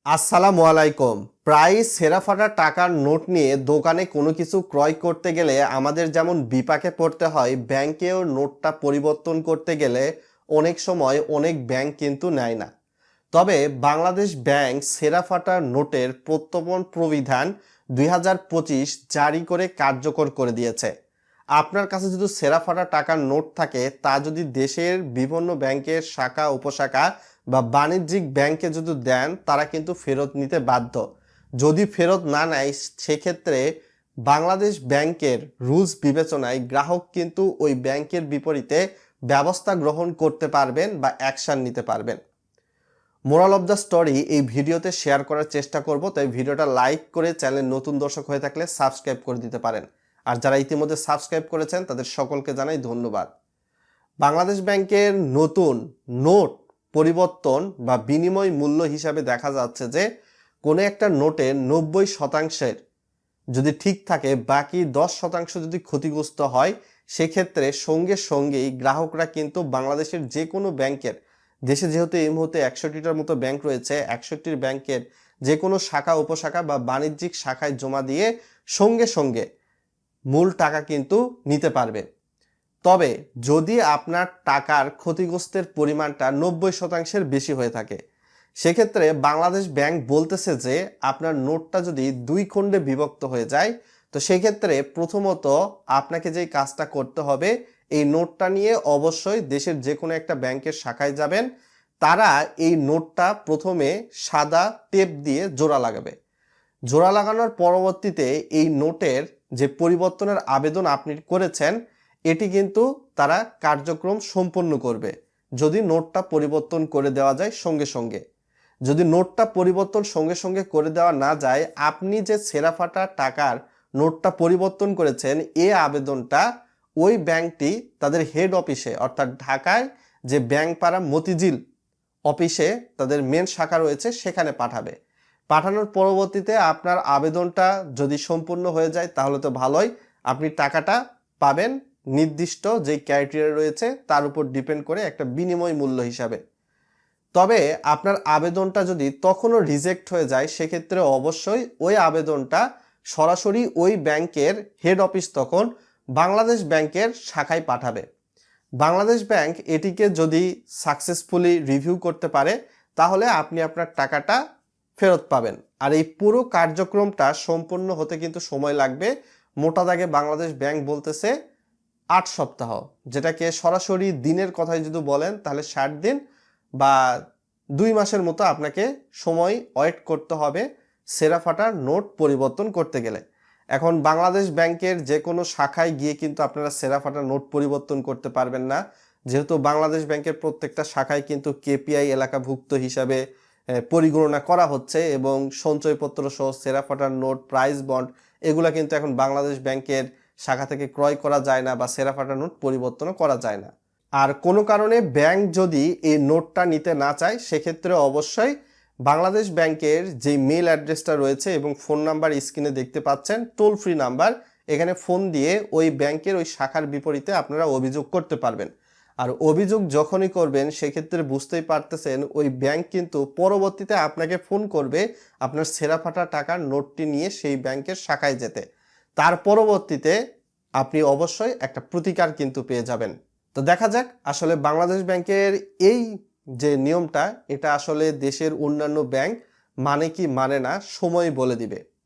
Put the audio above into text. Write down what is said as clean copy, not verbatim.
আসসালামু আলাইকুম। প্রায় ছেঁড়া-ফাটা টাকার নোট নিয়ে দোকানে কোনো কিছু ক্রয় করতে গেলে আমাদের যেমন বিপাকে পড়তে হয়, ব্যাংকেও নোটটা পরিবর্তন করতে গেলে অনেক সময় অনেক ব্যাংক কিন্তু নেয় না। তবে বাংলাদেশ ব্যাংক ছেঁড়া-ফাটা নোটের প্রত্যর্পণ প্রবিধান ২০২৫ জারি করে কার্যকর করে দিয়েছে। আপনার কাছে যদি ছেঁড়া-ফাটা টাকার নোট থাকে, তা যদি দেশের বিভিন্ন ব্যাংকের শাখা উপশাখা বা বাণিজ্যিক ব্যাংকে যদি দেন, তারা কিন্তু ফেরত নিতে বাধ্য। যদি ফেরত না নেয়, সেক্ষেত্রে বাংলাদেশ ব্যাংকের রুলস বিবেচনায় গ্রাহক কিন্তু ওই ব্যাংকের বিপরীতে ব্যবস্থা গ্রহণ করতে পারবেন বা অ্যাকশন নিতে পারবেন। মোরাল অফ দ্য স্টোরি এই ভিডিওতে শেয়ার করার চেষ্টা করব, তাই ভিডিওটা লাইক করে চ্যানেল নতুন দর্শক হয়ে থাকলে সাবস্ক্রাইব করে দিতে পারেন। আর যারা ইতিমধ্যে সাবস্ক্রাইব করেছেন তাদের সকলকে জানাই ধন্যবাদ। বাংলাদেশ ব্যাংকের নতুন নোট পরিবর্তন বা বিনিময় মূল্য হিসাবে দেখা যাচ্ছে যে কোনো একটা নোটে 90% যদি ঠিক থাকে, বাকি 10% যদি ক্ষতিগ্রস্ত হয়, সেক্ষেত্রে সঙ্গে সঙ্গেই গ্রাহকরা কিন্তু বাংলাদেশের যে কোনো ব্যাংকের, দেশে যেহেতু এই মুহূর্তে 61টার মতো ব্যাংক রয়েছে, 61টির ব্যাংকের যে কোনো শাখা উপশাখা বা বাণিজ্যিক শাখায় জমা দিয়ে সঙ্গে সঙ্গে মূল টাকা কিন্তু নিতে পারবে। তবে যদি আপনার টাকার ক্ষতিগ্রস্তের পরিমাণটা 90%-এর বেশি হয়ে থাকে, সেক্ষেত্রে বাংলাদেশ ব্যাংক বলতেছে যে আপনার নোটটা যদি 2 খণ্ডে বিভক্ত হয়ে যায়, তো সেক্ষেত্রে প্রথমত আপনাকে যেই কাজটা করতে হবে, এই নোটটা নিয়ে অবশ্যই দেশের যে কোনো একটা ব্যাংকের শাখায় যাবেন। তারা এই নোটটা প্রথমে সাদা টেপ দিয়ে জোড়া লাগাবে। জোড়া লাগানোর পরবর্তীতে এই নোটের যে পরিবর্তনের আবেদন আপনি করেছেন, এটি কিন্তু তারা কার্যক্রম সম্পন্ন করবে যদি নোটটা পরিবর্তন করে দেওয়া যায় সঙ্গে সঙ্গে। যদি নোটটা পরিবর্তন সঙ্গে সঙ্গে করে দেওয়া না যায়, আপনি যে ছেঁড়া-ফাটা টাকার নোটটা পরিবর্তন করেছেন, এই আবেদনটা ওই ব্যাংকটি তাদের হেড অফিসে, অর্থাৎ ঢাকায় যে ব্যাংকপাড়া মতিঝিল অফিসে তাদের মেন শাখা রয়েছে, সেখানে পাঠাবে। পাঠানোর পরবর্তীতে আপনার আবেদনটা যদি সম্পূর্ণ হয়ে যায় তাহলে তো ভালোই, আপনি টাকাটা পাবেন নির্দিষ্ট যে ক্রাইটেরিয়া রয়েছে তার উপর ডিপেন্ড করে একটা বিনিময় মূল্য হিসাবে। তবে আপনার আবেদনটা যদি তখনও রিজেক্ট হয়ে যায়, সেক্ষেত্রে অবশ্যই ওই আবেদনটা সরাসরি ওই ব্যাংকের হেড অফিস তখন বাংলাদেশ ব্যাংকের শাখায় পাঠাবে। বাংলাদেশ ব্যাংক এটিকে যদি সাকসেসফুলি রিভিউ করতে পারে, তাহলে আপনি আপনার টাকাটা ফেরত পাবেন। আর এই পুরো কার্যক্রমটা সম্পূর্ণ হতে কিন্তু সময় লাগবে। মোটা দাগে বাংলাদেশ ব্যাংক বলতেছে 8 সপ্তাহ, যেটাকে সরাসরি দিনের কথায় যদি বলেন তাহলে 60 দিন বা 2 মাসের মতো আপনাকে সময় ওয়েট করতে হবে ছেঁড়া-ফাটা নোট পরিবর্তন করতে গেলে। এখন বাংলাদেশ ব্যাংকের যে কোনো শাখায় গিয়ে কিন্তু আপনারা ছেঁড়া-ফাটা নোট পরিবর্তন করতে পারবেন না, যেহেতু বাংলাদেশ ব্যাংকের প্রত্যেকটা শাখায় কিন্তু কেপিআই এলাকাভুক্ত হিসাবে পরিগণনা করা হচ্ছে, এবং সঞ্চয়পত্র সহ ছেঁড়া-ফাটা নোট, প্রাইস বন্ড, এগুলা কিন্তু এখন বাংলাদেশ ব্যাংকের শাখা থেকে ক্রয় করা যায় না বা ছেঁড়া-ফাটা নোট পরিবর্তনও করা যায় না। আর কোনো কারণে ব্যাংক যদি এই নোটটা নিতে না চায়, সেক্ষেত্রে অবশ্যই বাংলাদেশ ব্যাংকের যে মেল অ্যাড্রেসটা রয়েছে এবং ফোন নাম্বার স্ক্রিনে দেখতে পাচ্ছেন, টোল ফ্রি নাম্বার, এখানে ফোন দিয়ে ওই ব্যাংকের ওই শাখার বিপরীতে আপনারা অভিযোগ করতে পারবেন। আর অভিযোগ যখনই করবেন, সেক্ষেত্রে বুঝতেই পারতেছেন ওই ব্যাংক কিন্তু পরবর্তীতে আপনাকে ফোন করবে আপনার ছেঁড়া-ফাটা টাকার নোটটি নিয়ে সেই ব্যাংকের শাখায় যেতে। তার পরবর্তীতে আপনি অবশ্যই একটা প্রতিকার কিন্তু পেয়ে যাবেন। তো দেখা যাক আসলে বাংলাদেশ ব্যাংকের এই যে নিয়মটা, এটা আসলে দেশের অন্যান্য ব্যাংক মানে কি মানে না, সময় বলে দিবে।